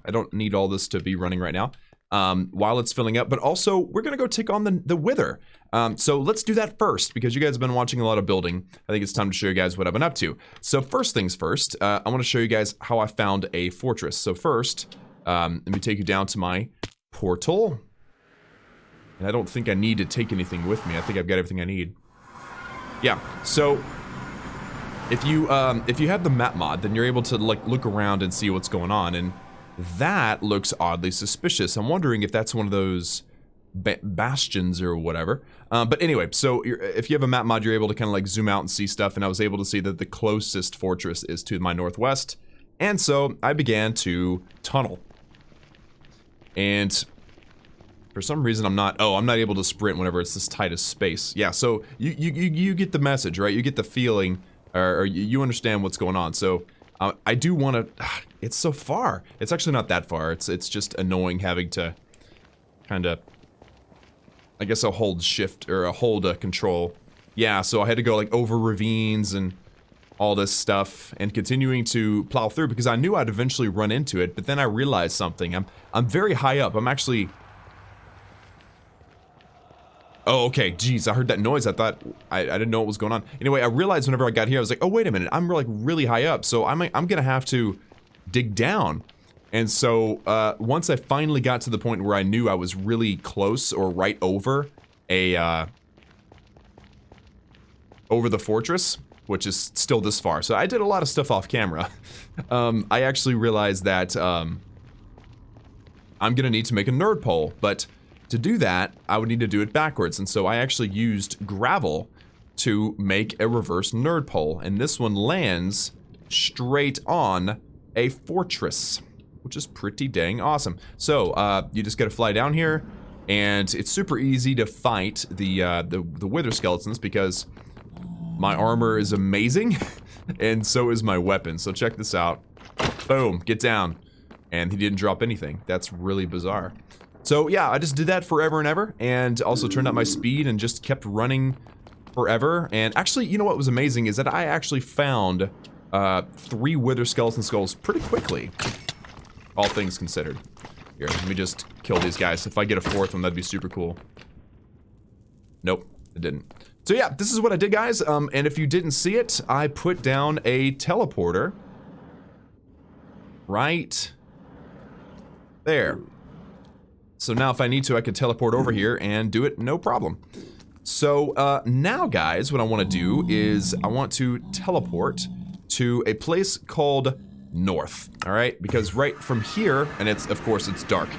I don't need all this to be running right now while it's filling up. But also, we're going to go take on the Wither. So let's do that first, because you guys have been watching a lot of building. I think it's time to show you guys what I've been up to. So first things first, I want to show you guys how I found a fortress. So first, let me take you down to my portal. And I don't think I need to take anything with me. I think I've got everything I need. Yeah, so if you have the map mod, then you're able to like look around and see what's going on, and that looks oddly suspicious. I'm wondering if that's one of those bastions or whatever. But anyway, so if you have a map mod, you're able to kind of like zoom out and see stuff, and I was able to see that the closest fortress is to my northwest, and so I began to tunnel. And for some reason I'm not able to sprint whenever it's this tight of space. Yeah, so you get the message, right? You get the feeling, or you understand what's going on. So I do want to, it's so far. It's actually not that far. It's just annoying having to kind of, I guess I'll hold shift, or hold control. Yeah, so I had to go like over ravines and all this stuff, and continuing to plow through because I knew I'd eventually run into it, but then I realized something. I'm very high up. I'm actually... Oh, okay, geez, I heard that noise. I thought, I didn't know what was going on. Anyway, I realized whenever I got here, I was like, oh, wait a minute, I'm like really high up, so I'm gonna have to dig down. And so, once I finally got to the point where I knew I was really close, or right over over the fortress, which is still this far. So I did a lot of stuff off camera. I actually realized that, I'm gonna need to make a nerd pole, but to do that, I would need to do it backwards, and so I actually used gravel to make a reverse nerd pole, and this one lands straight on a fortress, which is pretty dang awesome. So, you just gotta fly down here, and it's super easy to fight the wither skeletons because my armor is amazing, and so is my weapon. So check this out. Boom, get down. And he didn't drop anything. That's really bizarre. So yeah, I just did that forever and ever, and also turned up my speed and just kept running forever. And actually, you know what was amazing is that I actually found 3 wither skeleton skulls pretty quickly, all things considered. Here, let me just kill these guys. If I get a 4th one, that'd be super cool. Nope, it didn't. So yeah, this is what I did, guys. And if you didn't see it, I put down a teleporter right there. So now if I need to, I could teleport over here and do it no problem. So now, guys, what I want to do is I want to teleport to a place called North, all right? Because right from here, and it's, of course, it's dark.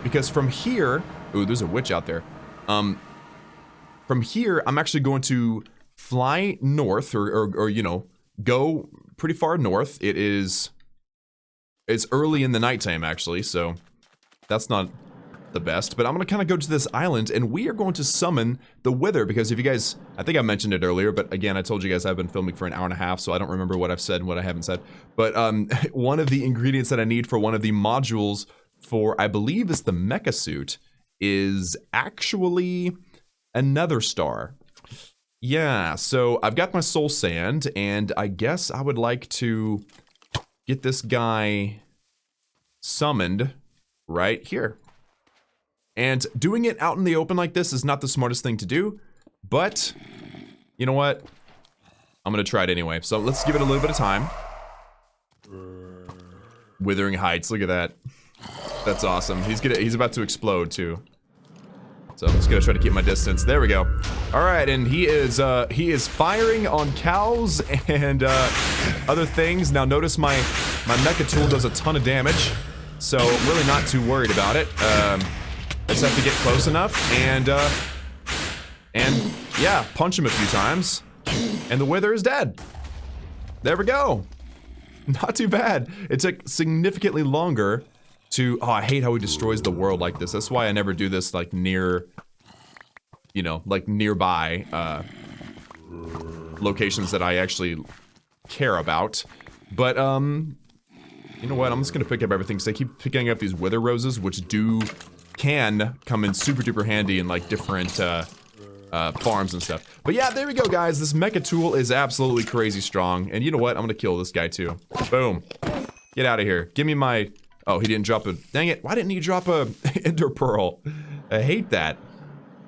Because from here, ooh, there's a witch out there. From here, I'm actually going to fly north, or you know, go pretty far north. It's early in the nighttime, actually, so that's not the best, but I'm gonna kind of go to this island, and we are going to summon the Wither, because if you guys, I think I mentioned it earlier, but again, I told you guys I've been filming for an hour and a half, so I don't remember what I've said and what I haven't said, but one of the ingredients that I need for one of the modules for, I believe is the mecha suit, is actually another star. Yeah, so I've got my soul sand, and I guess I would like to get this guy summoned right here. And doing it out in the open like this is not the smartest thing to do, but you know what? I'm gonna try it anyway. So let's give it a little bit of time. Withering Heights, look at that. That's awesome. He's about to explode too. So I'm just gonna try to keep my distance. There we go. All right, and he is firing on cows and other things. Now notice my mecha tool does a ton of damage, so I'm really not too worried about it. I just have to get close enough and yeah, punch him a few times, and the Wither is dead. There we go. Not too bad. It took significantly longer to, oh, I hate how he destroys the world like this. That's why I never do this like near, you know, like nearby locations that I actually care about. But you know what, I'm just gonna pick up everything, because I keep picking up these Wither roses, which can come in super duper handy in like different farms and stuff. But yeah, there we go, guys. This mecha tool is absolutely crazy strong, and you know what, I'm gonna kill this guy too. Boom. Get out of here. Give me my, Oh, he didn't drop a... Dang it. Why didn't he drop a Ender Pearl? I hate that.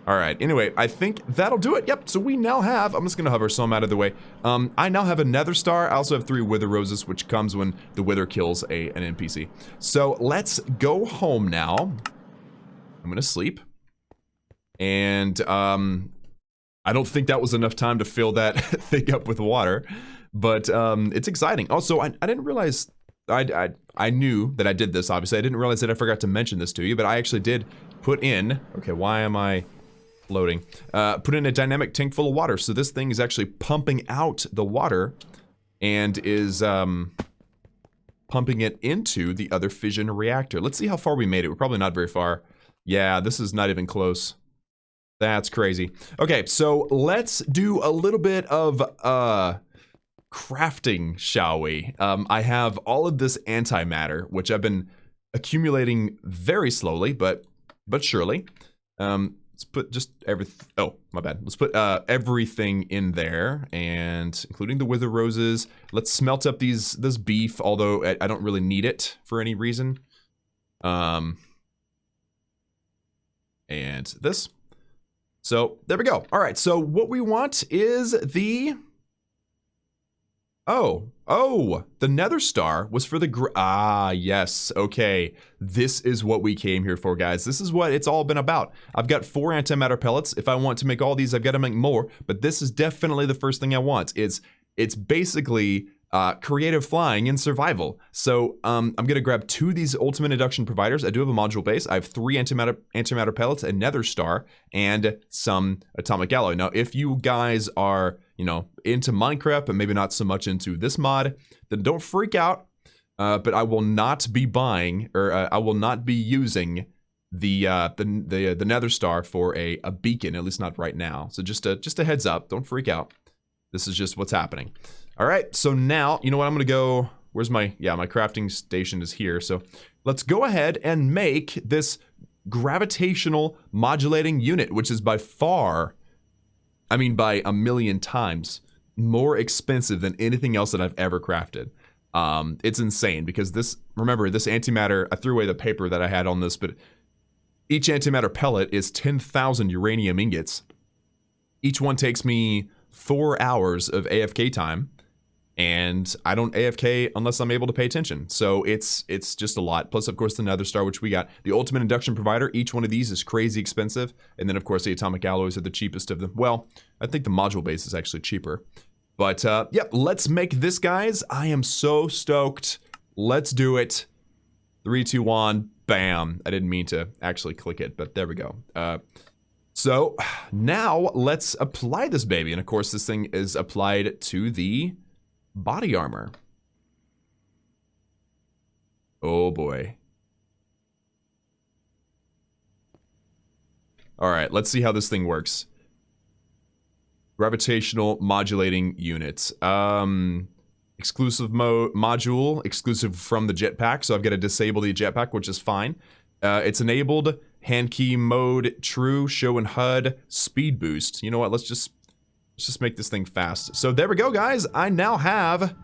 All right. Anyway, I think that'll do it. Yep. So we now have... I'm just going to hover some out of the way. I now have a Nether Star. I also have 3 Wither Roses, which comes when the Wither kills an NPC. So let's go home now. I'm going to sleep. And I don't think that was enough time to fill that thing up with water. But it's exciting. Also, I didn't realize... I knew that I did this, obviously. I didn't realize that I forgot to mention this to you, but I actually did put in... Okay, why am I floating? Put in a dynamic tank full of water. So this thing is actually pumping out the water and is pumping it into the other fission reactor. Let's see how far we made it. We're probably not very far. Yeah, this is not even close. That's crazy. Okay, so let's do a little bit of... crafting, shall we? I have all of this antimatter, which I've been accumulating very slowly, but surely. Let's put just everything. Oh, my bad. Let's put everything in there, and including the Wither Roses. Let's smelt up this beef, although I don't really need it for any reason. And this. So there we go. All right. So what we want is the. Oh, the Nether Star was for the yes, okay. This is what we came here for, guys. This is what it's all been about. I've got 4 antimatter pellets. If I want to make all these, I've got to make more, but this is definitely the first thing I want. It's basically creative flying and survival. So I'm gonna grab 2 of these ultimate induction providers. I do have a module base. I have 3 antimatter pellets, a Nether Star, and some atomic alloy. Now, if you guys are, you know, into Minecraft, but maybe not so much into this mod, then don't freak out. But I will not be buying, or I will not be using the Nether Star for a beacon, at least not right now. So just a heads up, don't freak out. This is just what's happening. All right, so now, you know what, I'm gonna go, where's my crafting station is here. So let's go ahead and make this gravitational modulating unit, which is by far, I mean by a million times, more expensive than anything else that I've ever crafted. It's insane because this, remember, this antimatter, I threw away the paper that I had on this, but each antimatter pellet is 10,000 uranium ingots. Each one takes me 4 hours of AFK time. And I don't AFK unless I'm able to pay attention. So it's just a lot. Plus, of course, the Nether Star, which we got. The ultimate induction provider, each one of these is crazy expensive. And then, of course, the atomic alloys are the cheapest of them. Well, I think the module base is actually cheaper. But, yep, let's make this, guys. I am so stoked. Let's do it. 3, 2, 1, bam. I didn't mean to actually click it, but there we go. So, now let's apply this baby. And, of course, this thing is applied to the body armor. Oh boy. Alright, let's see how this thing works. Gravitational modulating units. Exclusive module, exclusive from the jetpack, so I've got to disable the jetpack, which is fine. It's enabled, hand key mode, true, show and HUD, speed boost. You know what, let's just make this thing fast. So there we go, guys. I now have...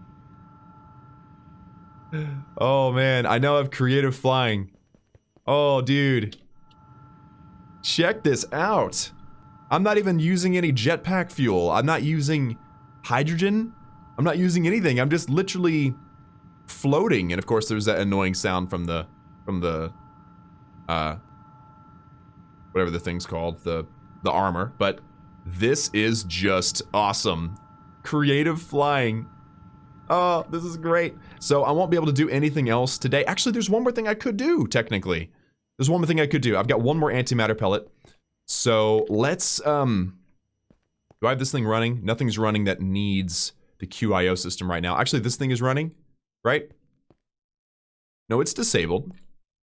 Oh, man. I now have creative flying. Oh, dude. Check this out. I'm not even using any jetpack fuel. I'm not using hydrogen. I'm not using anything. I'm just literally floating. And, of course, there's that annoying sound from the whatever the thing's called, the armor. But... this is just awesome. Creative flying. Oh, this is great. So I won't be able to do anything else today. Actually, there's one more thing I could do, technically. There's one more thing I could do. I've got one more antimatter pellet. So let's, do I have this thing running? Nothing's running that needs the QIO system right now. Actually, this thing is running, right? No, it's disabled.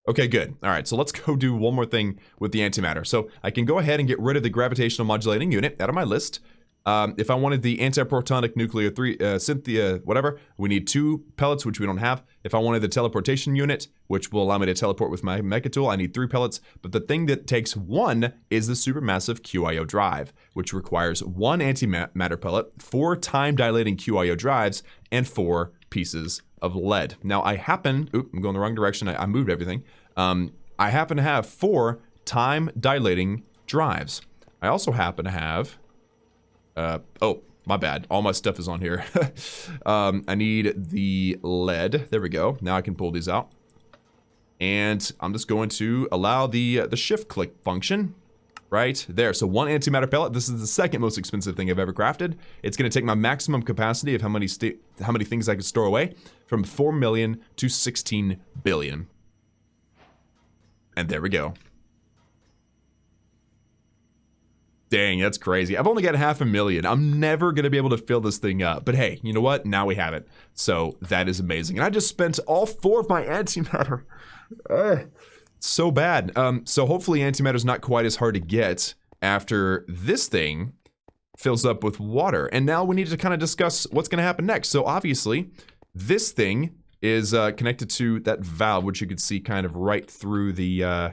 Okay, good. All right, so let's go do one more thing with the antimatter. So I can go ahead and get rid of the gravitational modulating unit out of my list. If I wanted the antiprotonic nuclear Cynthia, whatever, we need 2 pellets, which we don't have. If I wanted the teleportation unit, which will allow me to teleport with my mecha tool, I need 3 pellets. But the thing that takes 1 is the supermassive QIO drive, which requires 1 antimatter pellet, 4 time-dilating QIO drives, and 4 pieces of lead. Now, I happen... Oop, I'm going the wrong direction. I moved everything. I happen to have 4 time-dilating drives. I also happen to have... oh, my bad. All my stuff is on here. I need the lead. There we go. Now I can pull these out. And I'm just going to allow the shift click function right there. So 1 antimatter pellet. This is the second most expensive thing I've ever crafted. It's going to take my maximum capacity of how many things I can store away from 4 million to 16 billion. And there we go. Dang, that's crazy. I've only got 500,000. I'm never going to be able to fill this thing up. But hey, you know what? Now we have it. So that is amazing. And I just spent all 4 of my antimatter. So bad. So hopefully antimatter is not quite as hard to get after this thing fills up with water. And now we need to kind of discuss what's going to happen next. So obviously, this thing is connected to that valve, which you could see kind of right through the...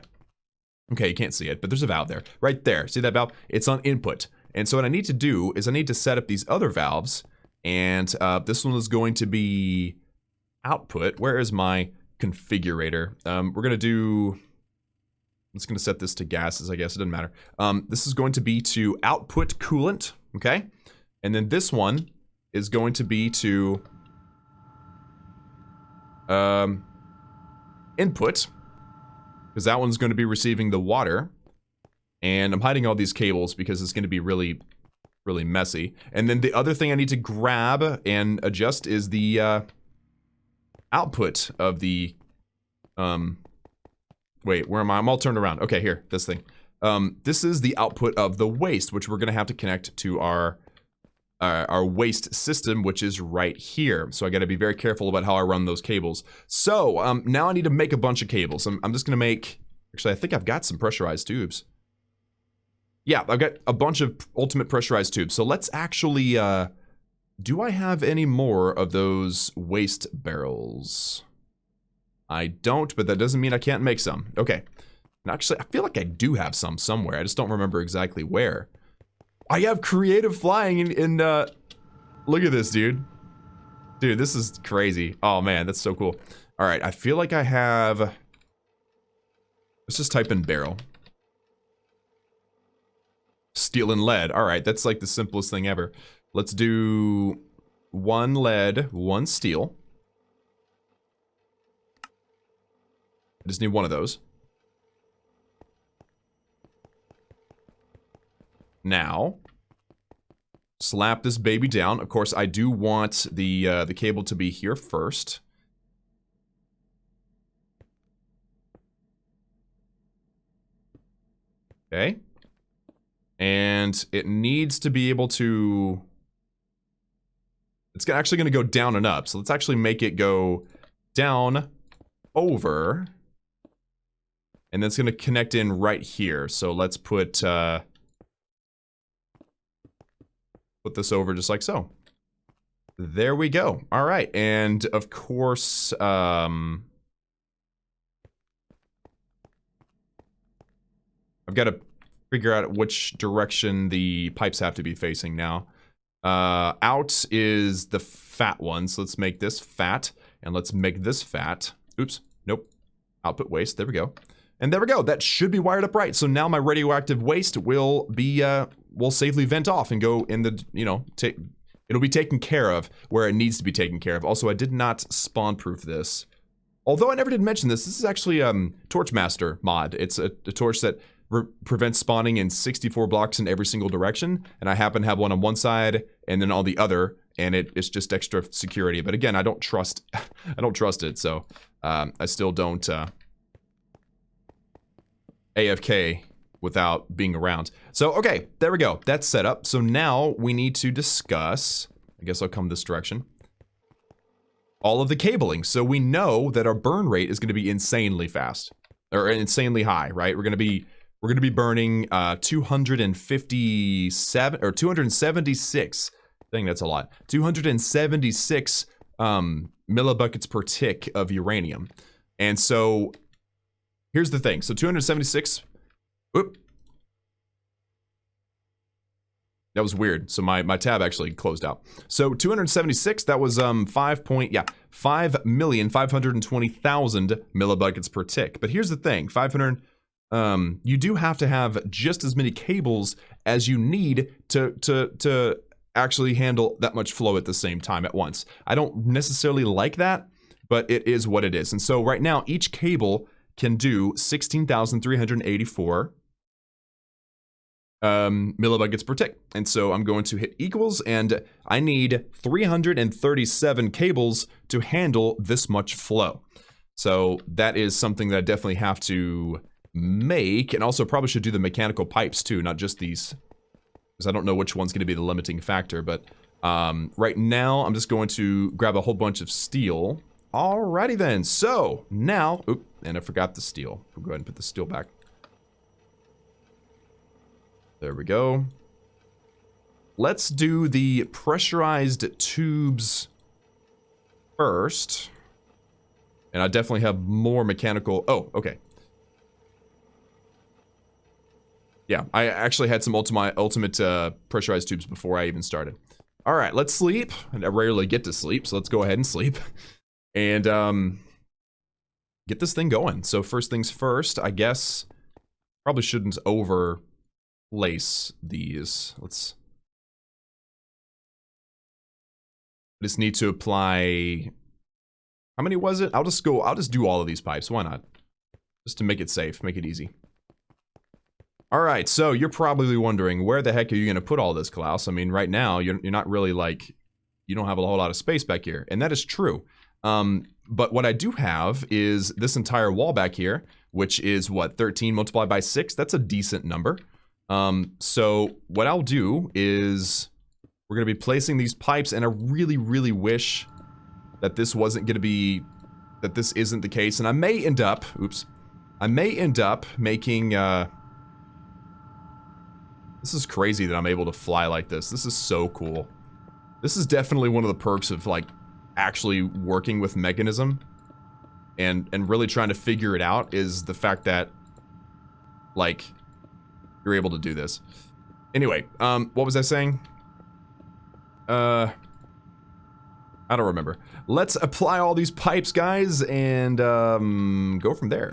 Okay, you can't see it, but there's a valve there. Right there. See that valve? It's on input. And so what I need to do is I need to set up these other valves. And this one is going to be output. Where is my configurator? We're going to do... I'm just going to set this to gases, I guess. It doesn't matter. This is going to be to output coolant. Okay? And then this one is going to be to... input. Because that one's going to be receiving the water. And I'm hiding all these cables because it's going to be really, really messy. And then the other thing I need to grab and adjust is the output of the... Wait, where am I? I'm all turned around. Okay, here, this thing. This is the output of the waste, which we're going to have to connect to our waste system, which is right here. So I got to be very careful about how I run those cables. So now I need to make a bunch of cables. I'm just going to make... Actually, I think I've got some pressurized tubes. Yeah, I've got a bunch of ultimate pressurized tubes. So let's actually... do I have any more of those waste barrels? I don't, but that doesn't mean I can't make some. Okay. And actually, I feel like I do have some somewhere. I just don't remember exactly where. I have creative flying in look at this, dude. Dude, this is crazy. Oh man, that's so cool. All right, I feel like I have... Let's just type in barrel. Steel and lead. All right, that's like the simplest thing ever. Let's do 1 lead, 1 steel. I just need 1 of those. Now, slap this baby down. Of course, I do want the cable to be here first. Okay. And it needs to be able to... It's actually going to go down and up. So let's actually make it go down, over, and then it's going to connect in right here. So let's put this over just like so. There we go. All right. And of course, I've got to figure out which direction the pipes have to be facing now. Out is the fat one. So let's make this fat, and let's make this fat. Oops. Nope. Output waste. There we go. And there we go. That should be wired up right. So now my radioactive waste will be, will safely vent off and go in the, you know, it'll be taken care of where it needs to be taken care of. Also, I did not spawn proof this. Although I never did mention this, this is actually Torchmaster mod. It's a torch that prevents spawning in 64 blocks in every single direction. And I happen to have one on one side and then on the other. And it's just extra security. But again, I don't trust, I don't trust it. So I still don't AFK without being around. So, okay, there we go. That's set up. So now we need to discuss, I guess I'll come this direction, all of the cabling. So we know that our burn rate is going to be insanely fast, or insanely high, right? We're going to be we're going to be burning 257 or 276. I think that's a lot. 276 millibuckets per tick of uranium. And so here's the thing. So 276. Whoop. That was weird. So my tab actually closed out. So 276, that was 5,520,000 millibuckets per tick. But here's the thing, 500, you do have to have just as many cables as you need to actually handle that much flow at the same time at once. I don't necessarily like that, but it is what it is. And so right now, each cable can do 16,384 millibuckets per tick. And so I'm going to hit equals, and I need 337 cables to handle this much flow. So that is something that I definitely have to make, and also probably should do the mechanical pipes too, not just these, because I don't know which one's going to be the limiting factor. But right now I'm just going to grab a whole bunch of steel. Alrighty then, so now, oop, and I forgot the steel. We'll go ahead and put the steel back. There we go. Let's do the pressurized tubes first. And I definitely have more mechanical. Oh, okay. Yeah, I actually had some ultimate pressurized tubes before I even started. All right, let's sleep. And I rarely get to sleep, so let's go ahead and sleep. And get this thing going. So first things first, I guess probably shouldn't overlace these. Let's just need to apply. How many was it? I'll just do all of these pipes. Why not? Just to make it safe, make it easy. All right, so you're probably wondering, where the heck are you going to put all this, Klaus? I mean, right now, you're not really like, you don't have a whole lot of space back here. And that is true. But what I do have is this entire wall back here, which is what, 13 multiplied by 6? That's a decent number. So what I'll do is we're going to be placing these pipes, and I really, really wish that this wasn't going to be, that this isn't the case. And I may end up, oops, I may end up making, this is crazy that I'm able to fly like this. This is so cool. This is definitely one of the perks of like actually working with Mekanism and really trying to figure it out, is the fact that like you're able to do this. Anyway, what was I saying? I don't remember. Let's apply all these pipes, guys, and go from there.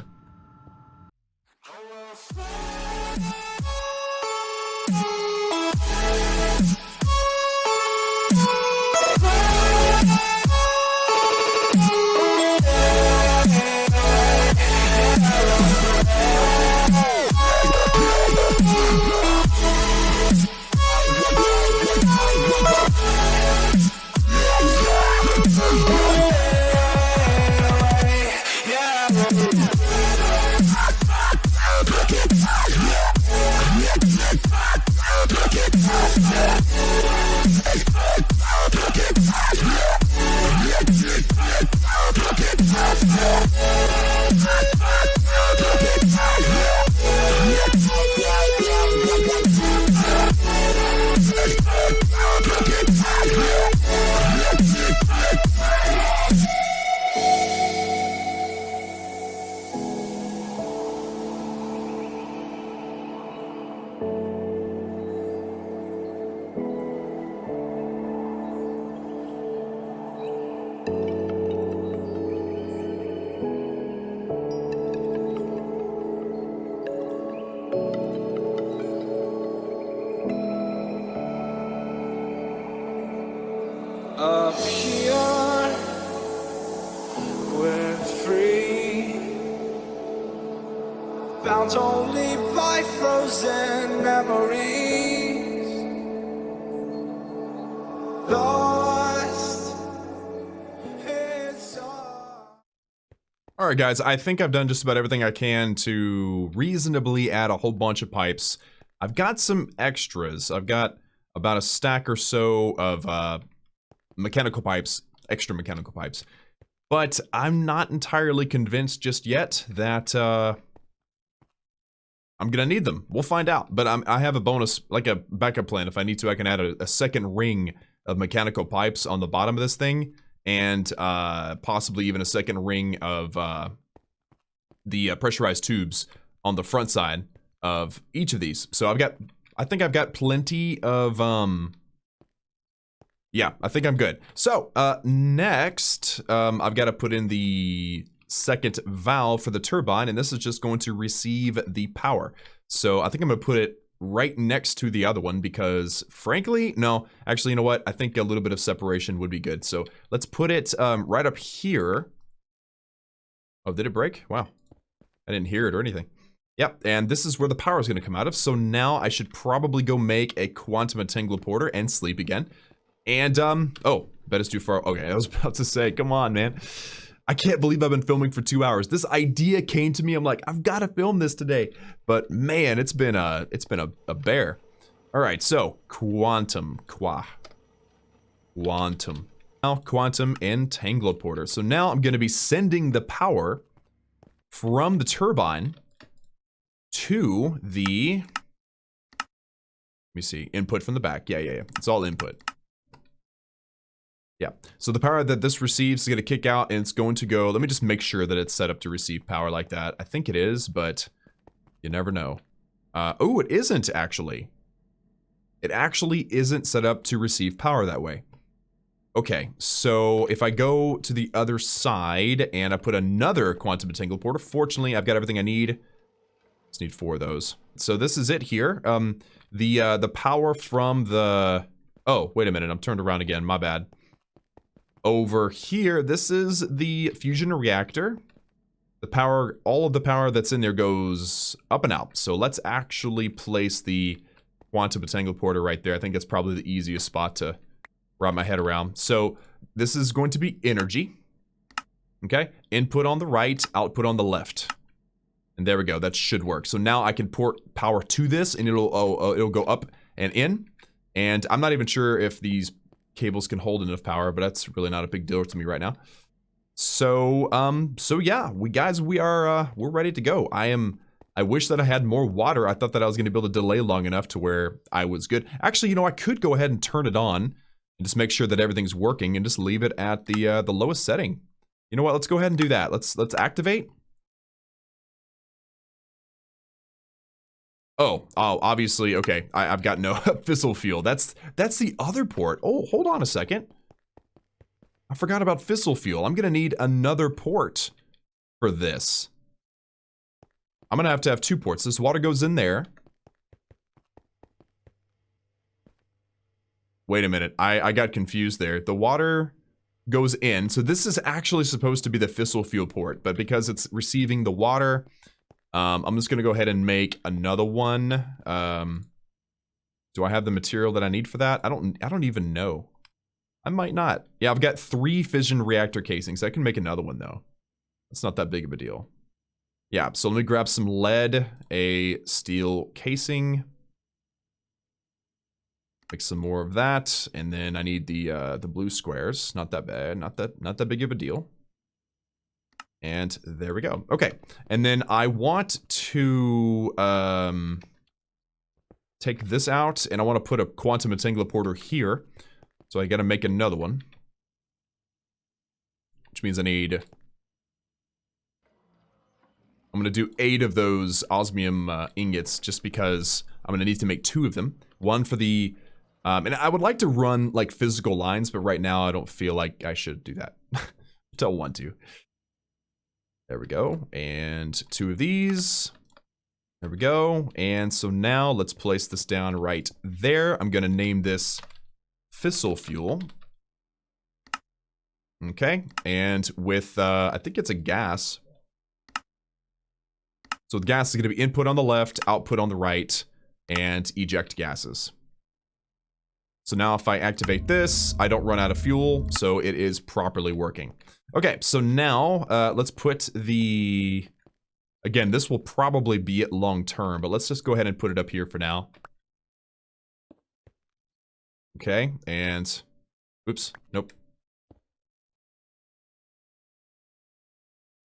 Up here, we're free, bound only by frozen memories, lost. It's all Alright guys, I think I've done just about everything I can to reasonably add a whole bunch of pipes. I've got some extras. I've got about a stack or so of mechanical pipes, extra mechanical pipes. But I'm not entirely convinced just yet that I'm gonna need them. We'll find out. But I have a bonus, like a backup plan. If I need to, I can add a second ring of mechanical pipes on the bottom of this thing, and possibly even a second ring of the pressurized tubes on the front side of each of these. So I think I've got plenty of yeah, I think I'm good. So next, I've got to put in the second valve for the turbine, and this is just going to receive the power. So I think I'm gonna put it right next to the other one because frankly, no, actually, you know what? I think a little bit of separation would be good. So let's put it right up here. Oh, did it break? Wow. I didn't hear it or anything. Yep, and this is where the power is gonna come out of. So now I should probably go make a quantum entangloporter and sleep again. And, oh, bed is too far. Okay, I was about to say, come on, man. I can't believe I've been filming for 2 hours. This idea came to me. I'm like, I've got to film this today. But man, it's been a bear. All right, so quantum. Now quantum entangloporter. So now I'm going to be sending the power from the turbine to the, let me see, input from the back. Yeah. It's all input. Yeah, so the power that this receives is going to kick out, and it's going to go, let me just make sure that it's set up to receive power like that. I think it is, but you never know. Oh, it isn't actually. It actually isn't set up to receive power that way. Okay, so if I go to the other side and I put another quantum entangloporter, fortunately I've got everything I need. Just need 4 of those. So this is it here. The power from the, oh, wait a minute, I'm turned around again, my bad. Over here, this is the fusion reactor. The power, all of the power that's in there goes up and out. So let's actually place the quantum entangloporter right there. I think that's probably the easiest spot to wrap my head around. So this is going to be energy. Okay, input on the right, output on the left. And there we go, that should work. So now I can port power to this and it'll go up and in. And I'm not even sure if these cables can hold enough power, but that's really not a big deal to me right now. So yeah, we're ready to go. I wish that I had more water. I thought that I was going to be able to delay long enough to where I was good. Actually, you know, I could go ahead and turn it on and just make sure that everything's working and just leave it at the lowest setting. You know what? Let's go ahead and do that. Let's activate. Oh, obviously, okay. I've got no fissile fuel. That's the other port. Oh, hold on a second. I forgot about fissile fuel. I'm gonna need another port for this. I'm gonna have to have 2 ports. This water goes in there. Wait a minute. I got confused there. The water goes in. So this is actually supposed to be the fissile fuel port, but because it's receiving the water, I'm just gonna go ahead and make another one. Do I have the material that I need for that? I don't even know. I might not. Yeah, I've got 3 fission reactor casings. I can make another one though. It's not that big of a deal. Yeah, so let me grab some lead, a steel casing. Make some more of that, and then I need the blue squares. Not that bad. Not that big of a deal. And there we go. Okay, and then I want to take this out, and I want to put a quantum entangloporter here. So I got to make another one, which means I need. I'm gonna do 8 of those osmium ingots, just because I'm gonna need to make 2 of them. One for the, and I would like to run like physical lines, but right now I don't feel like I should do that. Don't want to. There we go, and 2 of these. There we go, and so now let's place this down right there. I'm gonna name this fissile fuel. Okay, and with, I think it's a gas. So the gas is gonna be input on the left, output on the right, and eject gases. So now if I activate this, I don't run out of fuel, so it is properly working. Okay, so now let's put the, again, this will probably be it long term, but let's just go ahead and put it up here for now. Okay, and, oops, nope.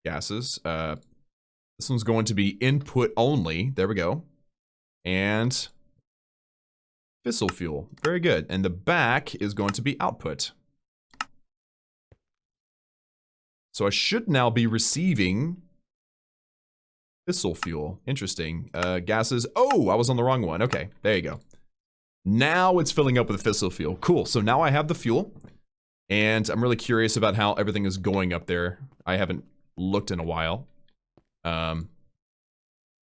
Gases, This one's going to be input only. There we go. And fissile fuel. Very good. And the back is going to be output. So I should now be receiving fissile fuel. Interesting. Gases. Oh, I was on the wrong one. Okay, there you go. Now it's filling up with fissile fuel. Cool. So now I have the fuel. And I'm really curious about how everything is going up there. I haven't looked in a while.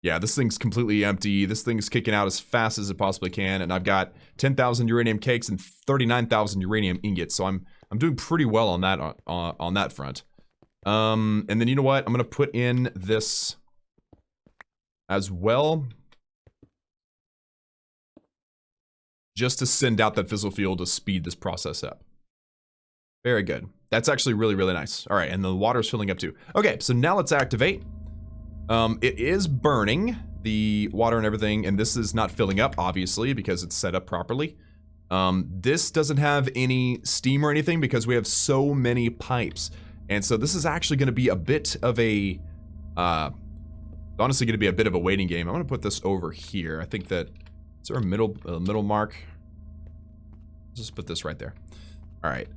Yeah, this thing's completely empty. This thing's kicking out as fast as it possibly can, and I've got 10,000 uranium cakes and 39,000 uranium ingots, so I'm doing pretty well on that on that front. And then you know what? I'm gonna put in this as well, just to send out that fissile fuel to speed this process up. Very good. That's actually really, really nice. All right, and the water's filling up too. Okay, so now let's activate. It is burning the water and everything, and this is not filling up, obviously, because it's set up properly. This doesn't have any steam or anything because we have so many pipes. And so this is actually going to be a bit of a, honestly going to be a bit of a waiting game. I'm going to put this over here. I think that, is there a middle mark? Let's just put this right there. All right,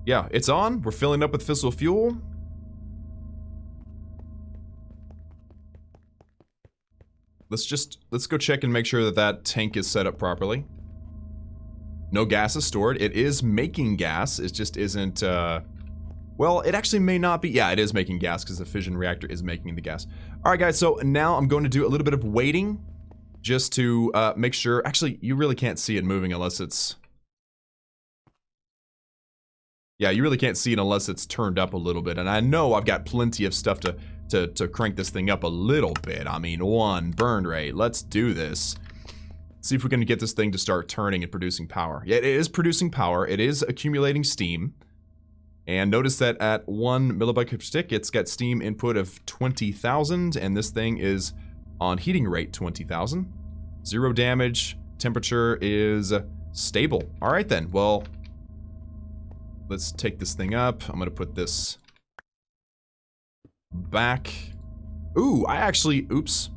yeah, it's on. We're filling up with fissile fuel. Let's go check and make sure that that tank is set up properly. No gas is stored. It is making gas. It just isn't, well, it actually may not be. Yeah, it is making gas because the fission reactor is making the gas. All right, guys, so now I'm going to do a little bit of waiting just to make sure. Actually, you really can't see it moving unless it's... Yeah, you really can't see it unless it's turned up a little bit. And I know I've got plenty of stuff to crank this thing up a little bit. I mean, 1 burn rate. Let's do this. See if we can get this thing to start turning and producing power. Yeah, it is producing power. It is accumulating steam. And notice that at 1 millibyte per stick, it's got steam input of 20,000. And this thing is on heating rate 20,000. 0 damage. Temperature is stable. All right, then. Well... let's take this thing up. I'm gonna put this back. Ooh, I actually, oops.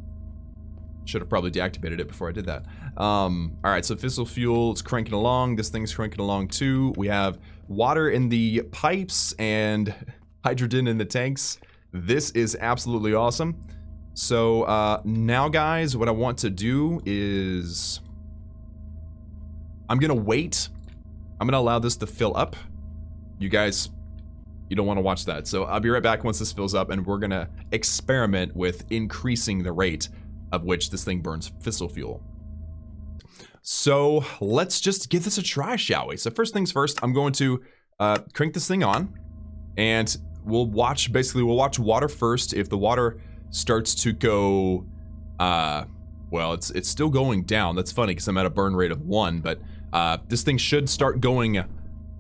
Should have probably deactivated it before I did that. Alright, so fissile fuel, it's cranking along. This thing's cranking along too. We have water in the pipes and hydrogen in the tanks. This is absolutely awesome. So, now guys, what I want to do is... I'm gonna wait. I'm gonna allow this to fill up. You guys, you don't want to watch that. So I'll be right back once this fills up, and we're going to experiment with increasing the rate of which this thing burns fissile fuel. So let's just give this a try, shall we? So first things first, I'm going to crank this thing on, and we'll watch water first. If the water starts to go, well, it's still going down. That's funny because I'm at a burn rate of 1, but this thing should start going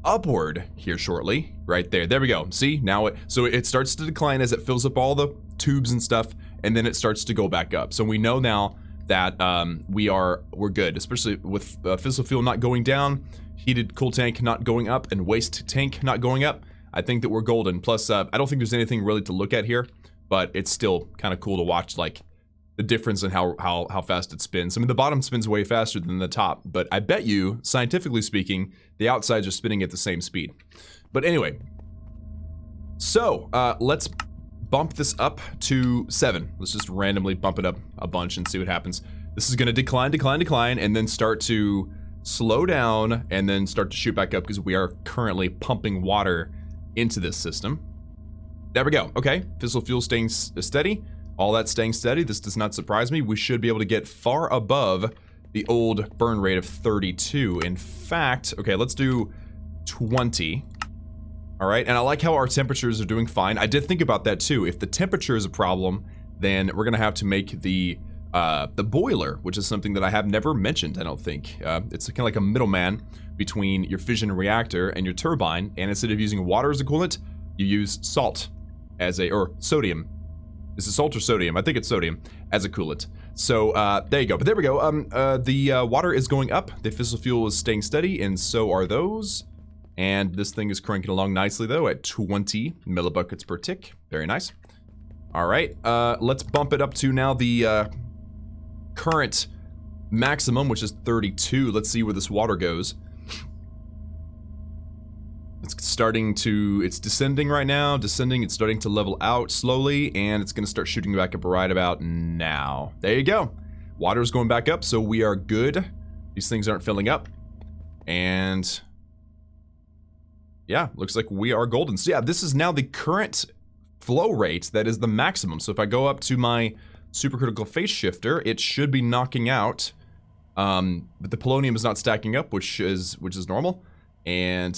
upward here shortly. Right there. There we go. See? Now it starts to decline as it fills up all the tubes and stuff, and then it starts to go back up. So we know now that we're good, especially with fissile fuel not going down, heated cool tank not going up, and waste tank not going up. I think that we're golden. Plus, I don't think there's anything really to look at here, but it's still kind of cool to watch, like, the difference in how fast it spins. I mean, the bottom spins way faster than the top, but I bet you, scientifically speaking, the outsides are spinning at the same speed. But anyway, so let's bump this up to 7. Let's just randomly bump it up a bunch and see what happens. This is going to decline, and then start to slow down, and then start to shoot back up because we are currently pumping water into this system. There we go. Okay, fissile fuel staying steady. All that staying steady. This does not surprise me. We should be able to get far above the old burn rate of 32. In fact, okay, let's do 20. All right, and I like how our temperatures are doing fine. I did think about that too. If the temperature is a problem, then we're gonna have to make the boiler, which is something that I have never mentioned, I don't think. It's kind of like a middleman between your fission reactor and your turbine, and instead of using water as a coolant, you use salt or sodium. Is it salt or sodium? I think it's sodium as a coolant. So there you go. But there we go. The water is going up. The fissile fuel is staying steady, and so are those. And this thing is cranking along nicely, though, at 20 millibuckets per tick. Very nice. All right, let's bump it up to now the current maximum, which is 32. Let's see where this water goes. It's descending right now, it's starting to level out slowly, and it's gonna start shooting back up right about now. There you go. Water's going back up, so we are good. These things aren't filling up. And yeah, looks like we are golden. So yeah, this is now the current flow rate that is the maximum. So if I go up to my supercritical phase shifter, it should be knocking out, but the polonium is not stacking up, which is normal. And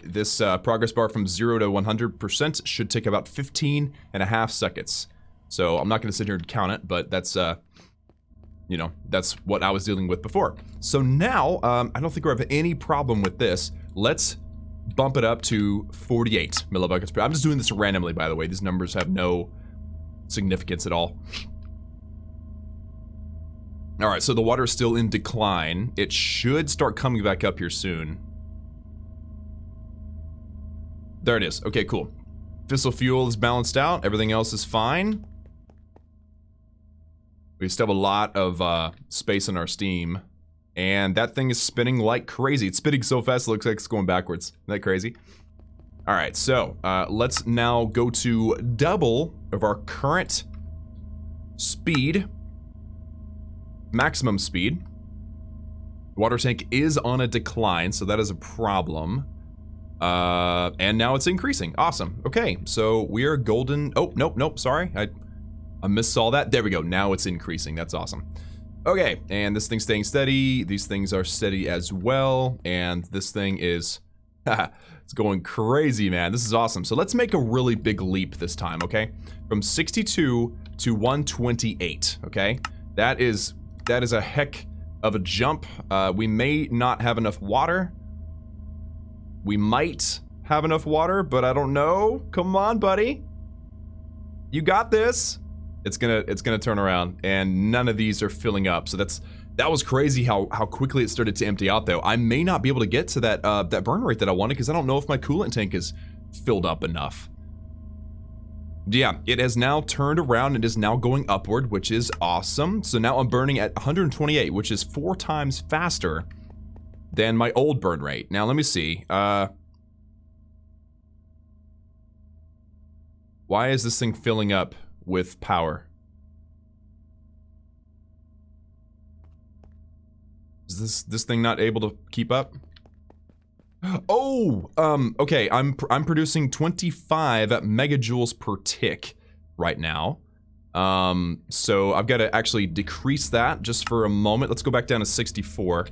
this progress bar from 0 to 100% should take about 15.5 seconds. So I'm not going to sit here and count it, but that's, you know, that's what I was dealing with before. So now, I don't think we have any problem with this. Let's bump it up to 48 millibuckets per. I'm just doing this randomly, by the way. These numbers have no significance at all. Alright, so the water is still in decline. It should start coming back up here soon. There it is. Okay, cool. Fissile fuel is balanced out. Everything else is fine. We still have a lot of space in our steam. And that thing is spinning like crazy. It's spinning so fast it looks like it's going backwards. Isn't that crazy? Alright, so let's now go to double of our current speed. Maximum speed. Water tank is on a decline, so that is a problem. And now it's increasing. Awesome. Okay, so we are golden. Oh, nope, sorry. I missaw that. There we go. Now it's increasing. That's awesome. Okay, and this thing's staying steady. These things are steady as well. And this thing is... it's going crazy, man. This is awesome. So let's make a really big leap this time, okay? From 62 to 128, okay? That is a heck of a jump. We may not have enough water. We might have enough water, but I don't know. Come on, buddy. You got this. It's gonna turn around, and none of these are filling up. So that was crazy how quickly it started to empty out, though. I may not be able to get to that that burn rate that I wanted because I don't know if my coolant tank is filled up enough. Yeah, it has now turned around and is now going upward, which is awesome. So now I'm burning at 128, which is 4 times faster than my old burn rate. Now let me see. Why is this thing filling up with power? Is this thing not able to keep up? Oh, okay, I'm producing 25 megajoules per tick right now. So I've got to actually decrease that just for a moment. Let's go back down to 64.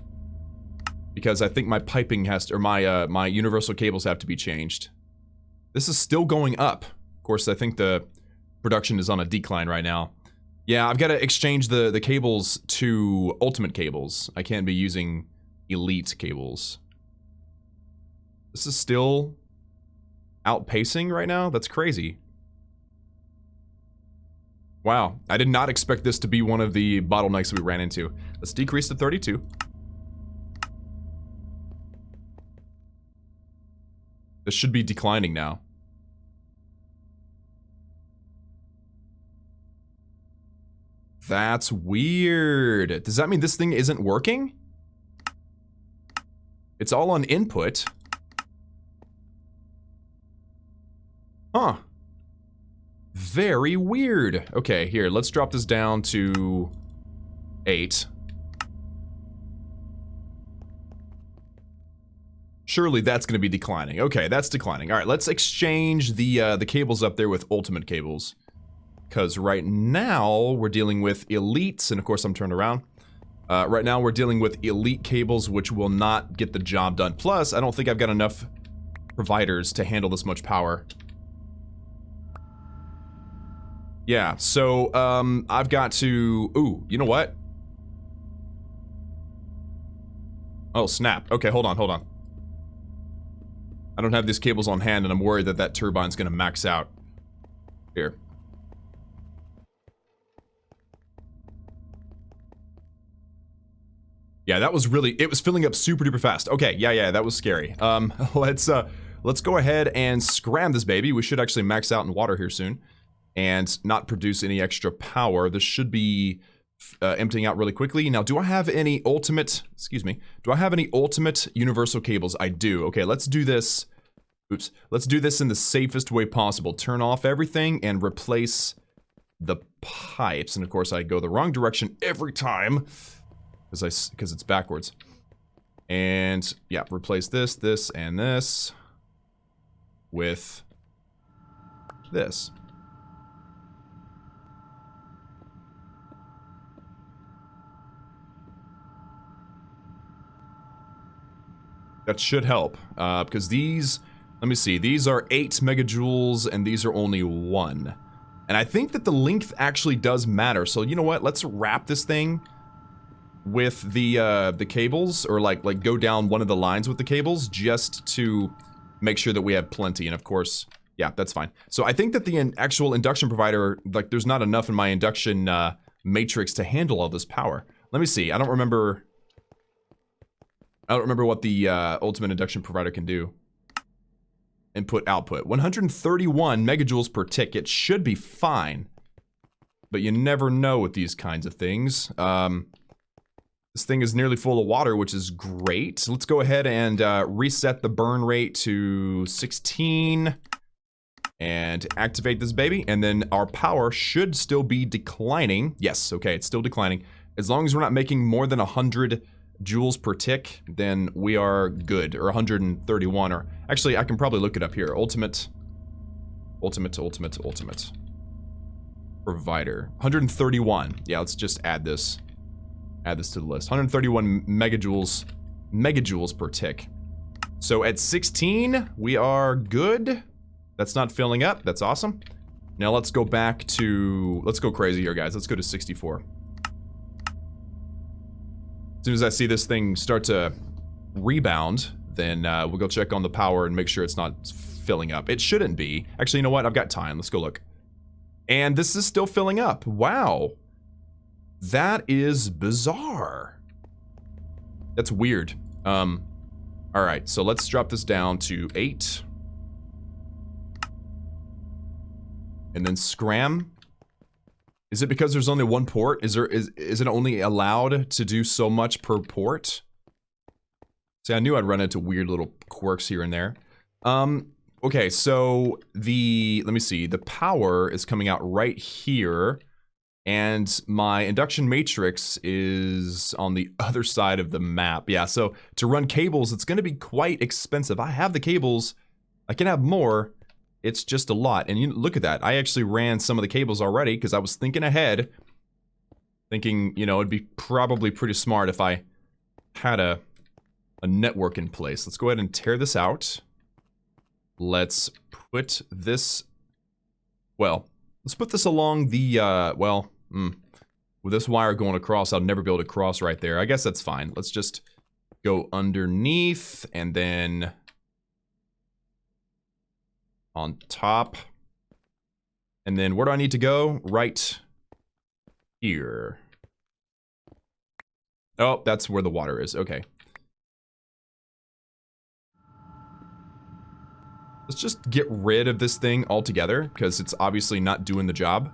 Because I think my piping has to, or my universal cables have to be changed. This is still going up. Of course, I think the production is on a decline right now. Yeah, I've got to exchange the cables to ultimate cables. I can't be using elite cables. This is still outpacing right now? That's crazy. Wow, I did not expect this to be one of the bottlenecks that we ran into. Let's decrease to 32. This should be declining now. That's weird. Does that mean this thing isn't working? It's all on input. Huh. Very weird. Okay, here, let's drop this down to 8. Surely that's going to be declining. Okay, that's declining. All right, let's exchange the cables up there with ultimate cables. Because right now, we're dealing with elites, and of course I'm turned around. Right now, we're dealing with elite cables, which will not get the job done. Plus, I don't think I've got enough providers to handle this much power. Yeah, so, I've got to... Ooh, you know what? Oh, snap. Okay, hold on. I don't have these cables on hand, and I'm worried that that turbine's gonna max out. Here. Yeah, that was really, it was filling up super duper fast. Okay, yeah, that was scary. Let's go ahead and scram this baby. We should actually max out in water here soon and not produce any extra power. This should be emptying out really quickly. Now, do I have any ultimate, do I have any ultimate universal cables? I do. Okay, let's do this. Oops. Let's do this in the safest way possible. Turn off everything and replace the pipes. And of course, I go the wrong direction every time because it's backwards. And yeah, replace this, and this with this. That should help, because these, let me see, these are 8 megajoules, and these are only 1. And I think that the length actually does matter, so you know what, let's wrap this thing with the cables, or like go down one of the lines with the cables, just to make sure that we have plenty, and of course, yeah, that's fine. So I think that the actual induction provider, like there's not enough in my induction matrix to handle all this power. Let me see, I don't remember what the ultimate induction provider can do. Input, output. 131 megajoules per tick. It should be fine. But you never know with these kinds of things. This thing is nearly full of water, which is great. So let's go ahead and reset the burn rate to 16. And activate this baby. And then our power should still be declining. Yes, okay, it's still declining. As long as we're not making more than 100 joules per tick, then we are good. Or 131, or actually I can probably look it up here. Ultimate provider. 131. Yeah, let's just add this to the list. 131 megajoules per tick. So at 16, we are good. That's not filling up. That's awesome. Now let's go back to, let's go crazy here, guys. Let's go to 64. As soon as I see this thing start to rebound, then we'll go check on the power and make sure it's not filling up. It shouldn't be. Actually, you know what? I've got time. Let's go look. And this is still filling up. Wow. That is bizarre. That's weird. Alright, so let's drop this down to 8. And then scram. Is it because there's only one port? Is it only allowed to do so much per port? See, I knew I'd run into weird little quirks here and there. Okay, so let me see, the power is coming out right here, and my induction matrix is on the other side of the map. Yeah, so to run cables, it's gonna be quite expensive. I have the cables, I can have more. It's just a lot, and you look at that. I actually ran some of the cables already because I was thinking ahead, thinking, you know, it'd be probably pretty smart if I had a network in place. Let's go ahead and tear this out. Let's put this, well, let's put this along the, with this wire going across, I'll never be able to cross right there. I guess that's fine. Let's just go underneath and then on top. And then where do I need to go? Right here. Oh, that's where the water is. Okay. Let's just get rid of this thing altogether, because it's obviously not doing the job.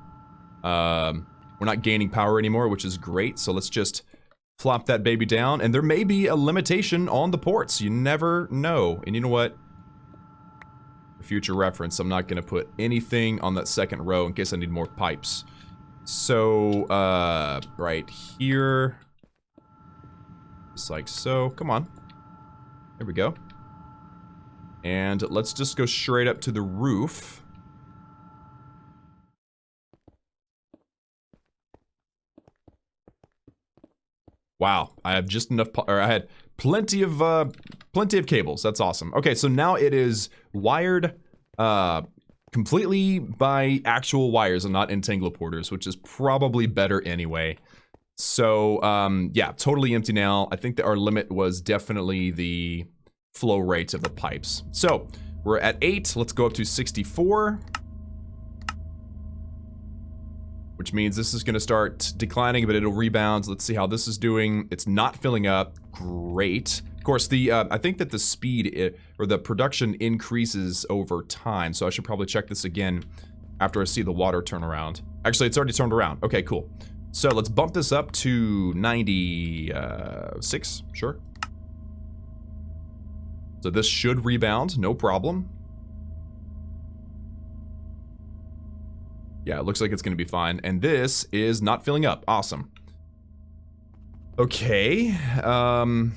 We're not gaining power anymore, which is great. So let's just plop that baby down. And there may be a limitation on the ports. You never know. And you know what? For future reference, I'm not going to put anything on that second row in case I need more pipes. So, right here. Just like so. Come on. There we go. And let's just go straight up to the roof. Wow, I have just enough, or I had plenty of cables. That's awesome. Okay, so now it is wired completely by actual wires and not entangloporters, which is probably better anyway. So, yeah, totally empty now. I think that our limit was definitely the flow rates of the pipes. So we're at 8. Let's go up to 64, which means this is going to start declining, but it'll rebound. Let's see how this is doing. It's not filling up. Great. Of course, I think that the speed or the production increases over time, so I should probably check this again after I see the water turn around. Actually, it's already turned around. Okay, cool. So let's bump this up to 96, sure. So this should rebound, no problem. Yeah, it looks like it's going to be fine. And this is not filling up. Awesome. Okay. And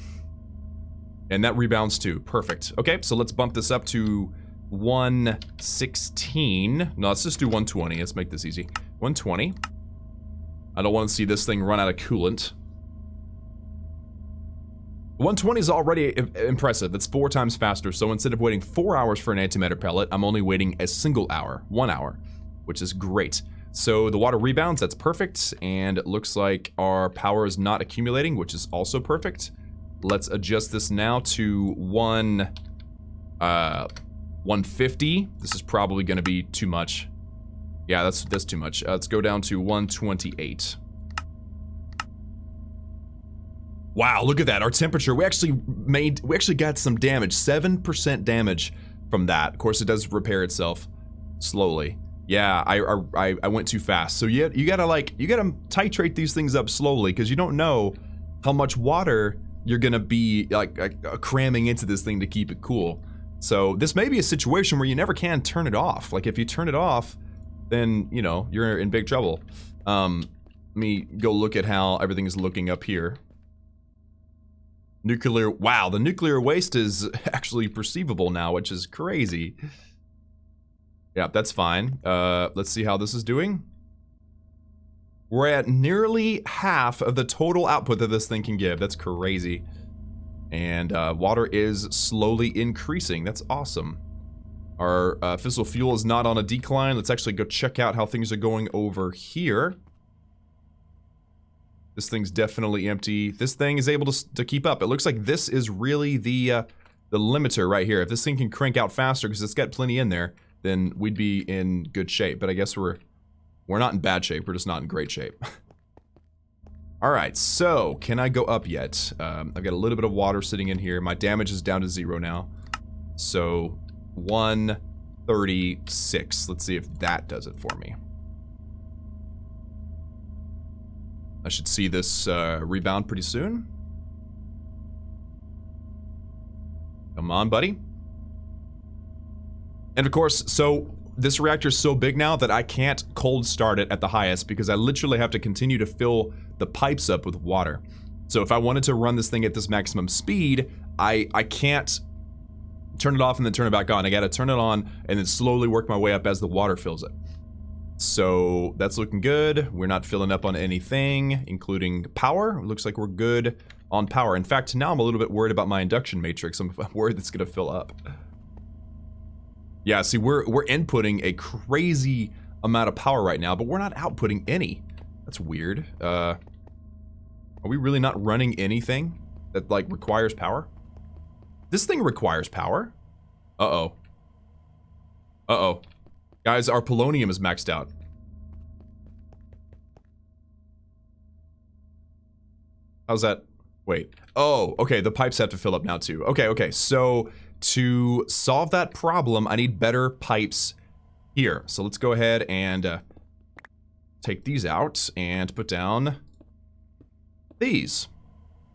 that rebounds too. Perfect. Okay, so let's bump this up to 116. No, let's just do 120. Let's make this easy. 120. I don't want to see this thing run out of coolant. 120 is already impressive. That's 4 times faster. So instead of waiting 4 hours for an antimatter pellet, I'm only waiting a single hour. 1 hour. Which is great. So the water rebounds, that's perfect, and it looks like our power is not accumulating, which is also perfect. Let's adjust this now to 150. This is probably going to be too much. Yeah, that's too much. Let's go down to 128. Wow, look at that. Our temperature, we actually got some damage. 7% damage from that. Of course, it does repair itself slowly. Yeah, I went too fast. So you gotta titrate these things up slowly because you don't know how much water you're gonna be cramming into this thing to keep it cool. So this may be a situation where you never can turn it off. Like if you turn it off, then you know you're in big trouble. Let me go look at how everything is looking up here. Nuclear, wow, the nuclear waste is actually perceivable now, which is crazy. Yeah, that's fine. Let's see how this is doing. We're at nearly half of the total output that this thing can give. That's crazy. And water is slowly increasing. That's awesome. Our fissile fuel is not on a decline. Let's actually go check out how things are going over here. This thing's definitely empty. This thing is able to keep up. It looks like this is really the limiter right here. If this thing can crank out faster because it's got plenty in there, then we'd be in good shape. But I guess we're not in bad shape. We're just not in great shape. All right, so can I go up yet? I've got a little bit of water sitting in here. My damage is down to 0 now. So 136. Let's see if that does it for me. I should see this rebound pretty soon. Come on, buddy. And of course, so this reactor is so big now that I can't cold start it at the highest because I literally have to continue to fill the pipes up with water. So if I wanted to run this thing at this maximum speed, I can't turn it off and then turn it back on. I gotta turn it on and then slowly work my way up as the water fills it. So that's looking good. We're not filling up on anything, including power. It looks like we're good on power. In fact, now I'm a little bit worried about my induction matrix. I'm worried it's gonna fill up. Yeah, see, we're inputting a crazy amount of power right now, but we're not outputting any. That's weird. Are we really not running anything that, like, requires power? This thing requires power. Uh-oh. Uh-oh. Guys, our polonium is maxed out. How's that? Wait. Oh, okay, the pipes have to fill up now, too. Okay, so to solve that problem, I need better pipes here. So let's go ahead and take these out and put down these.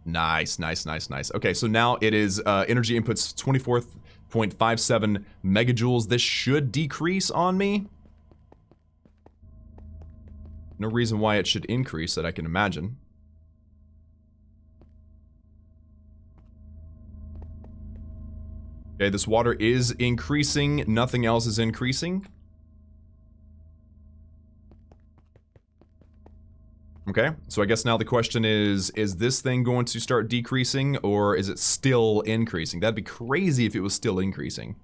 Nice. Okay, so now it is energy inputs 24.57 megajoules. This should decrease on me. No reason why it should increase that I can imagine. Okay, this water is increasing. Nothing else is increasing. Okay, so I guess now the question is this thing going to start decreasing or is it still increasing? That'd be crazy if it was still increasing.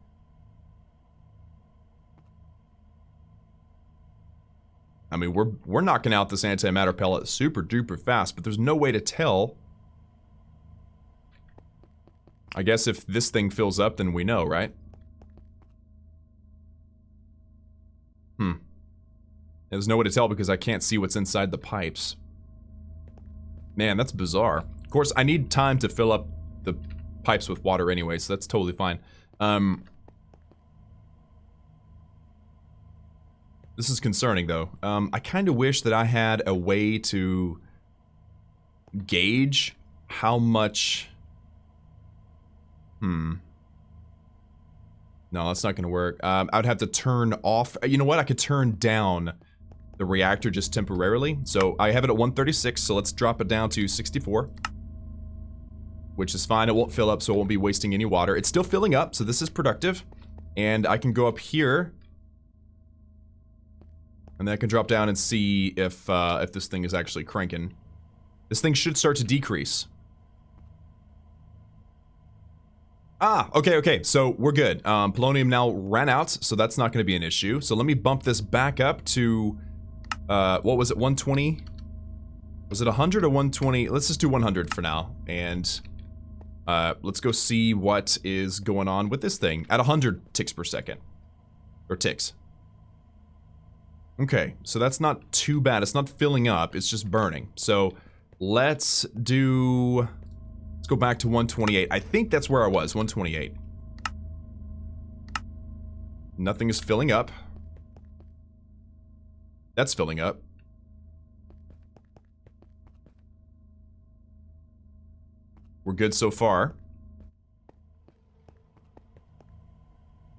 I mean, we're knocking out this antimatter pellet super duper fast, but there's no way to tell. I guess if this thing fills up, then we know, right? There's no way to tell because I can't see what's inside the pipes. Man, that's bizarre. Of course, I need time to fill up the pipes with water anyway, so that's totally fine. This is concerning, though. I kind of wish that I had a way to gauge how much... No, that's not going to work. I would have to turn off... You know what? I could turn down the reactor just temporarily. So I have it at 136, so let's drop it down to 64. Which is fine. It won't fill up, so it won't be wasting any water. It's still filling up, so this is productive. And I can go up here... And then I can drop down and see if this thing is actually cranking. This thing should start to decrease. Ah, okay, so we're good. Polonium now ran out, so that's not going to be an issue. So let me bump this back up to, what was it, 120? Was it 100 or 120? Let's just do 100 for now. And let's go see what is going on with this thing at 100 ticks per second. Or ticks. Okay, so that's not too bad. It's not filling up, it's just burning. So let's go back to 128. I think that's where I was, 128. Nothing is filling up. That's filling up. We're good so far.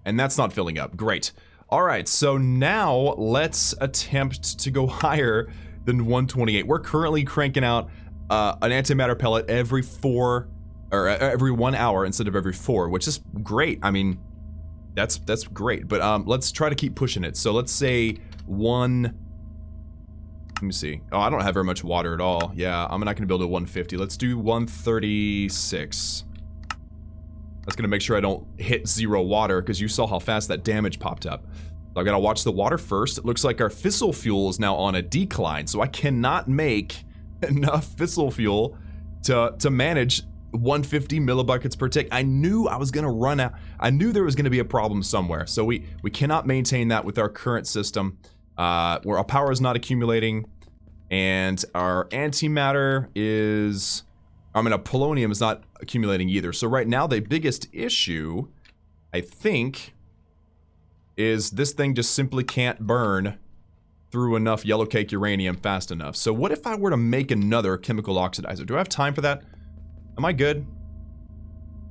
And that's not filling up. Great. Alright, so now let's attempt to go higher than 128. We're currently cranking out an antimatter pellet every 1 hour instead of every 4, which is great. I mean, that's great. But let's try to keep pushing it. So let's say let me see. Oh, I don't have very much water at all. Yeah, I'm not going to build a 150. Let's do 136. That's going to make sure I don't hit 0 water, because you saw how fast that damage popped up. So I got to watch the water first. It looks like our fissile fuel is now on a decline, so I cannot make enough fissile fuel to manage 150 millibuckets per tick. I knew I was going to run out. I knew there was going to be a problem somewhere, so we cannot maintain that with our current system, where our power is not accumulating, and our antimatter is... I mean, a polonium is not accumulating either. So right now, the biggest issue, I think, is this thing just simply can't burn through enough yellow cake uranium fast enough. So what if I were to make another chemical oxidizer? Do I have time for that? Am I good?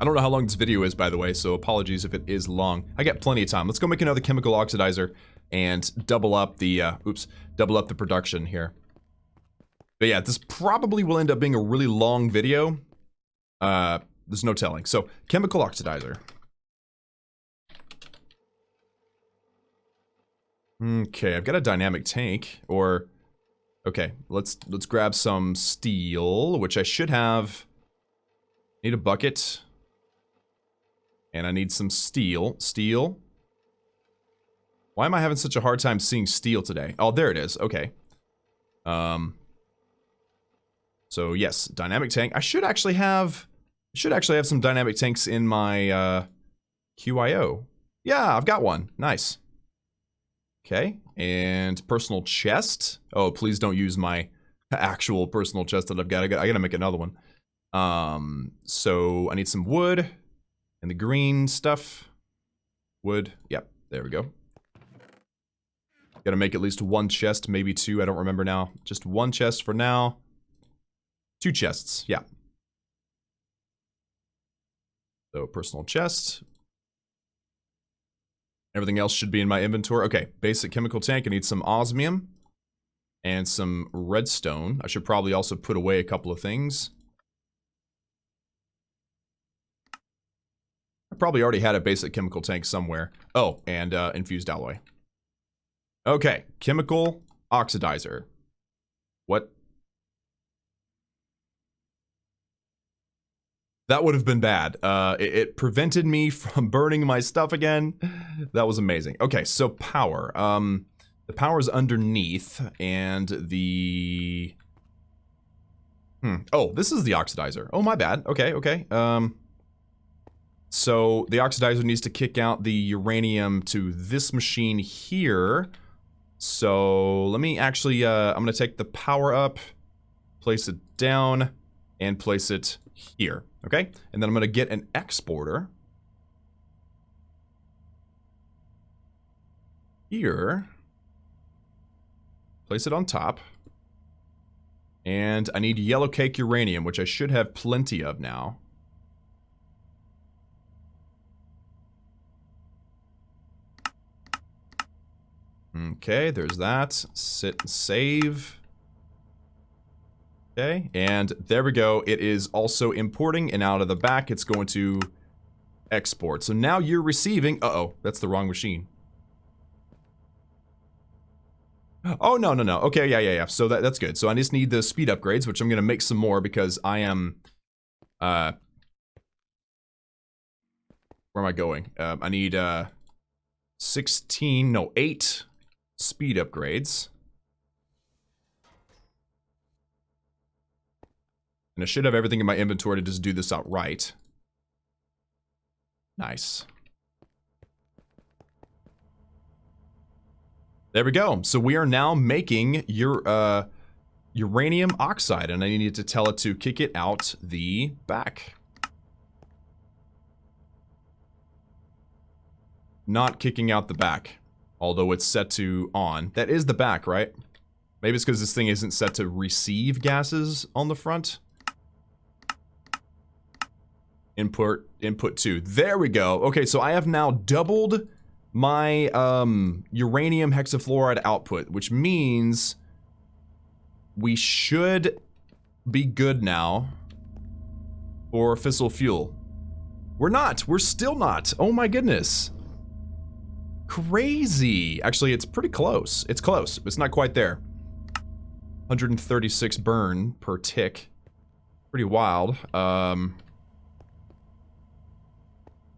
I don't know how long this video is, by the way, so apologies if it is long. I got plenty of time. Let's go make another chemical oxidizer and double up the, double up the production here. But yeah, this probably will end up being a really long video. There's no telling. So, chemical oxidizer. Okay, I've got a dynamic tank, or... Okay, let's grab some steel, which I should have. Need a bucket. And I need some steel. Steel. Why am I having such a hard time seeing steel today? Oh, there it is. Okay. So yes, dynamic tank. I should actually have some dynamic tanks in my QIO. Yeah, I've got one. Nice. Okay, and personal chest. Oh, please don't use my actual personal chest that I've got. I gotta make another one. So I need some wood and the green stuff. Wood. Yep, there we go. Gotta make at least 1 chest, maybe 2. I don't remember now. Just 1 chest for now. 2 chests, yeah. So, personal chest. Everything else should be in my inventory. Okay, basic chemical tank. I need some osmium and some redstone. I should probably also put away a couple of things. I probably already had a basic chemical tank somewhere. Oh, and infused alloy. Okay, chemical oxidizer. What? That would have been bad. It prevented me from burning my stuff again. That was amazing. Okay, so power. The power is underneath, and the... Oh, this is the oxidizer. Oh, my bad. Okay, okay. So the oxidizer needs to kick out the uranium to this machine here. So let me actually, I'm going to take the power up, place it down, and place it here. Okay? And then I'm going to get an exporter. Here. Place it on top. And I need yellow cake uranium, which I should have plenty of now. Okay, there's that. Sit and save. Okay, and there we go. It is also importing, and out of the back, it's going to export. So now you're receiving... Uh-oh, that's the wrong machine. Oh, no. Okay, yeah. So that's good. So I just need the speed upgrades, which I'm going to make some more because I am... where am I going? I need 8 speed upgrades. And I should have everything in my inventory to just do this outright. Nice. There we go. So we are now making your uranium oxide, and I needed to tell it to kick it out the back. Not kicking out the back, although it's set to on. That is the back, right? Maybe it's because this thing isn't set to receive gases on the front. Input 2. There we go. Okay, so I have now doubled my uranium hexafluoride output, which means we should be good now for fissile fuel. We're not. We're still not. Oh my goodness. Crazy. Actually, it's pretty close. It's close. It's not quite there. 136 burn per tick. Pretty wild.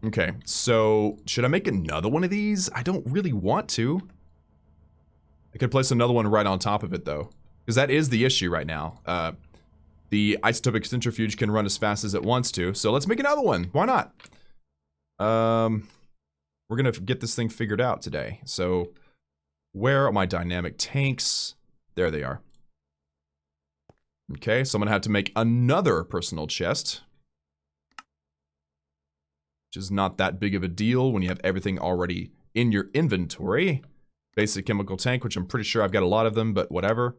Okay, so should I make another one of these? I don't really want to. I could place another one right on top of it, though. Because that is the issue right now. The isotopic centrifuge can run as fast as it wants to. So let's make another one. Why not? We're going to get this thing figured out today. So where are my dynamic tanks? There they are. Okay, so I'm going to have to make another personal chest. Which is not that big of a deal when you have everything already in your inventory. Basic chemical tank, which I'm pretty sure I've got a lot of them, but whatever.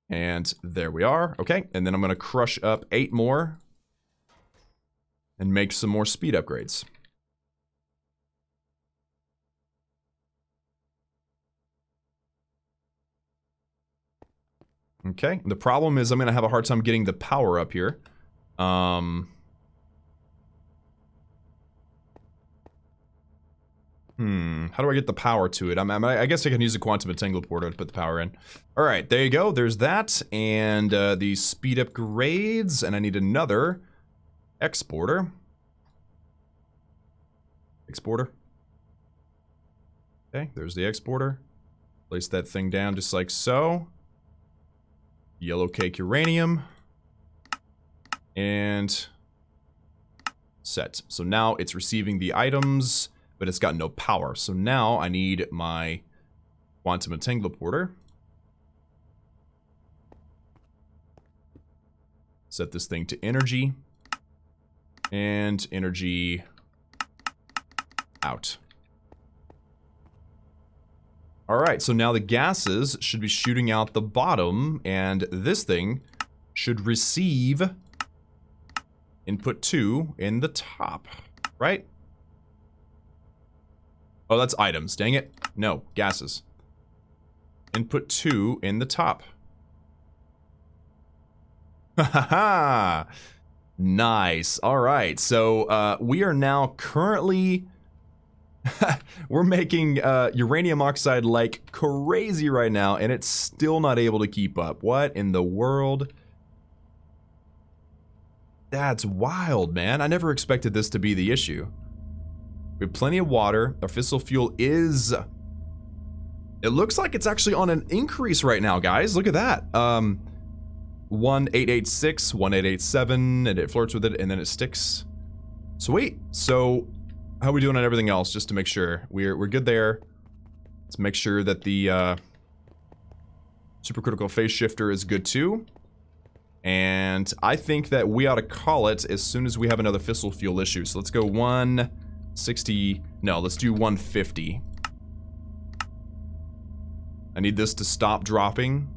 And there we are. Okay, and then I'm going to crush up 8 more. And make some more speed upgrades. Okay, the problem is I'm going to have a hard time getting the power up here. How do I get the power to it? I guess I can use a quantum entangler to put the power in. Alright, there you go. There's that. And the speed upgrades. And I need another exporter. Exporter. Okay, there's the exporter. Place that thing down just like so. Yellow cake uranium. And set. So now it's receiving the items, but it's got no power. So now I need my quantum entangler. Set this thing to energy. And energy out. Alright, so now the gases should be shooting out the bottom, and this thing should receive input 2 in the top, right? Oh, that's items. Dang it. No, gases. Input 2 in the top. Ha ha ha! Nice. Alright, so we are now currently... we're making uranium oxide like crazy right now, and it's still not able to keep up. What in the world? That's wild, man. I never expected this to be the issue. We have plenty of water. Our fissile fuel is... It looks like it's actually on an increase right now, guys. Look at that. 1886, 1887, and it flirts with it, and then it sticks. Sweet. So, how are we doing on everything else, just to make sure? We're good there. Let's make sure that the supercritical phase shifter is good too. And I think that we ought to call it as soon as we have another fissile fuel issue. So let's go 160. No, let's do 150. I need this to stop dropping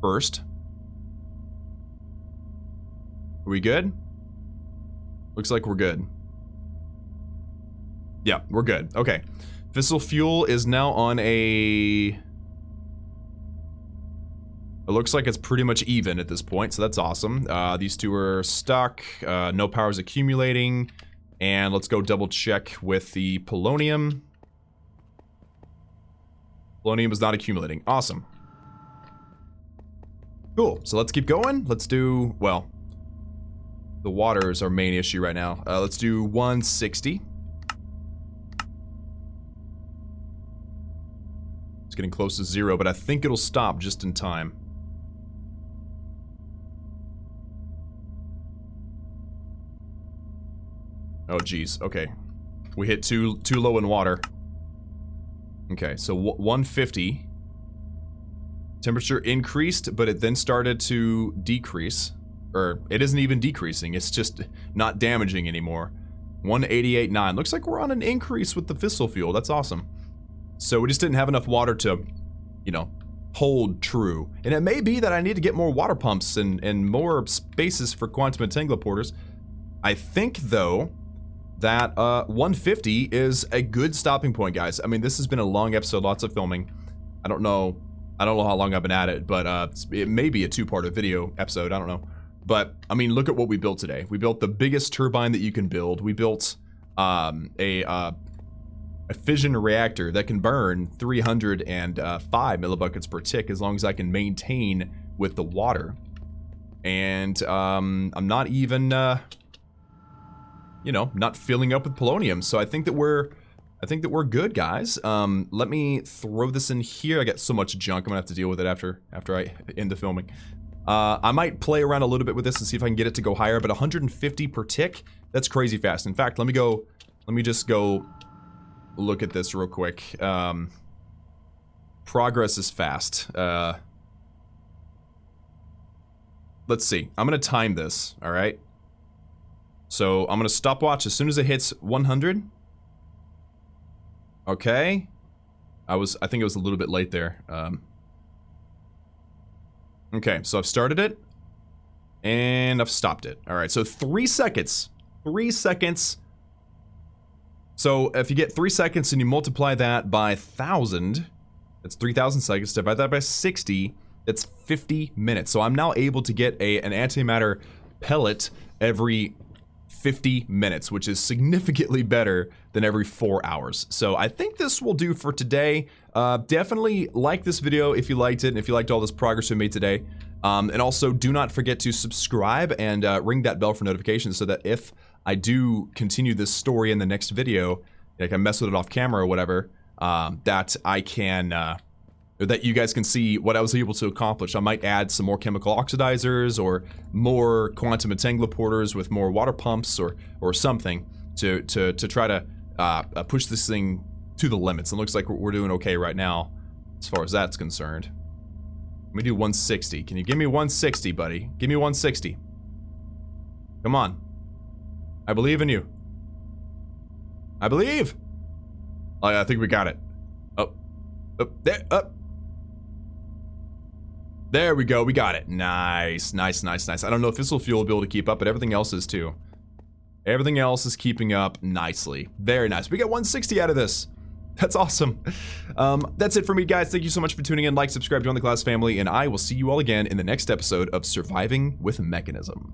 first. Are we good? Looks like we're good. Yeah, we're good. Okay. Fissile fuel is now on a... It looks like it's pretty much even at this point, so that's awesome. These two are stuck. No power's accumulating. And let's go double check with the polonium. Polonium is not accumulating. Awesome. Cool. So let's keep going. Let's do, well, the water is our main issue right now. Let's do 160. It's getting close to 0, but I think it'll stop just in time. Oh, geez. Okay. We hit too low in water. Okay, so 150. Temperature increased, but it then started to decrease. Or, it isn't even decreasing, it's just not damaging anymore. 188.9. Looks like we're on an increase with the fissile fuel. That's awesome. So we just didn't have enough water to, you know, hold true. And it may be that I need to get more water pumps and more spaces for quantum entanglement porters. I think, though, that 150 is a good stopping point, guys. I mean, this has been a long episode, lots of filming. I don't know how long I've been at it, but it may be a two-part video episode, I don't know. But, I mean, look at what we built today. We built the biggest turbine that you can build. We built a fission reactor that can burn 305 millibuckets per tick as long as I can maintain with the water. And I'm not even... you know, not filling up with polonium. So I think that we're good, guys. Let me throw this in here. I got so much junk. I'm gonna have to deal with it after I end the filming. I might play around a little bit with this and see if I can get it to go higher, but 150 per tick, that's crazy fast. In fact, let me just go look at this real quick. Progress is fast. Let's see. I'm gonna time this, all right? So I'm gonna stopwatch as soon as it hits 100. Okay. I think it was a little bit late there. Okay, so I've started it and I've stopped it. All right, so 3 seconds. 3 seconds. So if you get 3 seconds and you multiply that by 1,000, that's 3,000 seconds. Divide that by 60, that's 50 minutes. So I'm now able to get an antimatter pellet every 50 minutes, which is significantly better than every 4 hours. So I think this will do for today. Definitely like this video if you liked it and if you liked all this progress we made today. And also do not forget to subscribe and ring that bell for notifications so that if I do continue this story in the next video, like I mess with it off camera or whatever, that I can... that you guys can see what I was able to accomplish. I might add some more chemical oxidizers or more quantum entanglement porters with more water pumps or something to try to push this thing to the limits. It looks like we're doing okay right now as far as that's concerned. Let me do 160. Can you give me 160, buddy? Give me 160. Come on. I believe in you. I believe. I think we got it. Up. There. Up. There we go, we got it. Nice, nice, nice, nice. I don't know if fissile fuel will be able to keep up, but everything else is too. Everything else is keeping up nicely. Very nice. We got 160 out of this. That's awesome. That's it for me, guys. Thank you so much for tuning in. Like, subscribe, join the Klaus family, and I will see you all again in the next episode of Surviving with Mekanism.